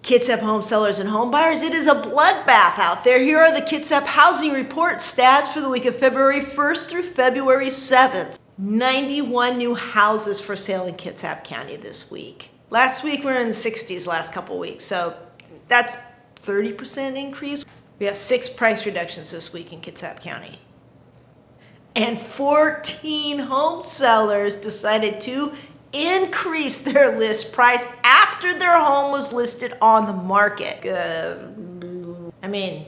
Kitsap home sellers and home buyers, it is a bloodbath out there. Here are the Kitsap Housing Report stats for the week of February 1st through February 7th. 91 new houses for sale in Kitsap County this week. Last week we were in the 60s last couple weeks, so that's 30% increase. We have 6 price reductions this week in Kitsap County. And 14 home sellers decided to increase their list price after their home was listed on the market. I mean,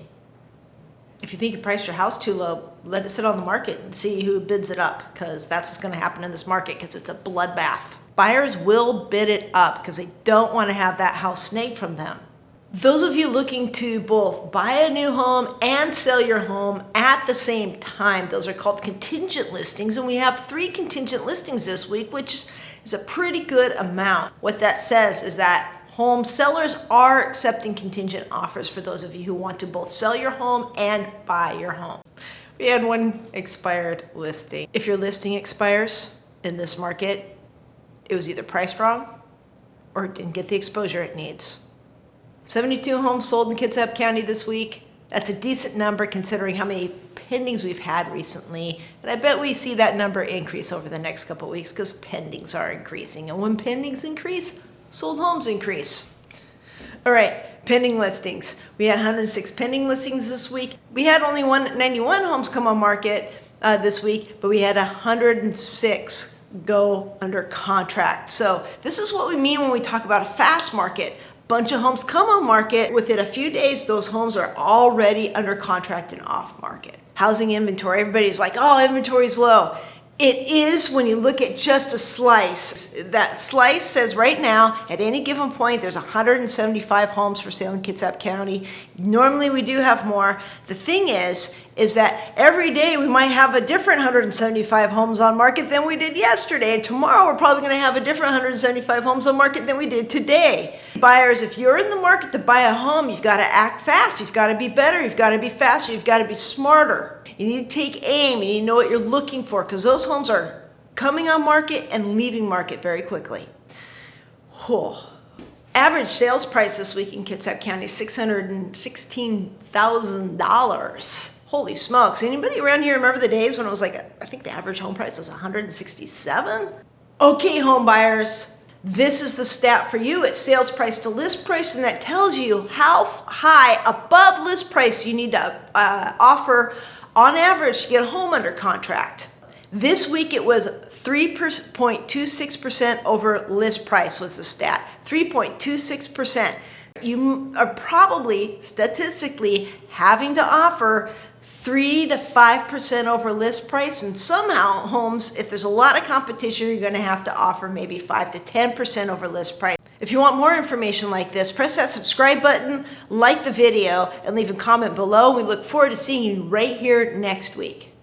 if you think you priced your house too low, let it sit on the market and see who bids it up, because that's what's going to happen in this market, because it's a bloodbath. Buyers will bid it up because they don't want to have that house snagged from them. Those of you looking to both buy a new home and sell your home at the same time, those are called contingent listings, and we have 3 contingent listings this week, which is a pretty good amount. What that says is that home sellers are accepting contingent offers for those of you who want to both sell your home and buy your home. We had 1 expired listing. If your listing expires in this market, it was either priced wrong or it didn't get the exposure it needs. 72 homes sold in Kitsap County this week. That's a decent number considering how many pendings we've had recently. And I bet we see that number increase over the next couple of weeks because pendings are increasing. And when pendings increase, sold homes increase. All right, pending listings. We had 106 pending listings this week. We had only 91 homes come on market this week, but we had 106 go under contract. So this is what we mean when we talk about a fast market. Bunch of homes come on market. Within a few days, those homes are already under contract and off market. Housing inventory, everybody's like, oh, inventory's low. It is when you look at just a slice. That slice says right now, at any given point, there's 175 homes for sale in Kitsap County. Normally we do have more. The thing is that every day we might have a different 175 homes on market than we did yesterday. And tomorrow we're probably gonna have a different 175 homes on market than we did today. Buyers, if you're in the market to buy a home, you've gotta act fast. You've gotta be better. You've gotta be faster. You've gotta be smarter. You need to take aim. You need to know what you're looking for, because those homes are coming on market and leaving market very quickly. Oh. Average sales price this week in Kitsap County is $616,000. Holy smokes. Anybody around here remember the days when it was like, I think the average home price was $167,000? Okay, home buyers. This is the stat for you. It's sales price to list price, and that tells you how high above list price you need to offer on average to get a home under contract. This week it was 3.26% over list price was the stat. 3.26%. You are probably statistically having to offer 3 to 5% over list price, and somehow homes, if there's a lot of competition, you're going to have to offer maybe 5 to 10% over list price. If you want more information like this, press that subscribe button, like the video, and leave a comment below. We look forward to seeing you right here next week.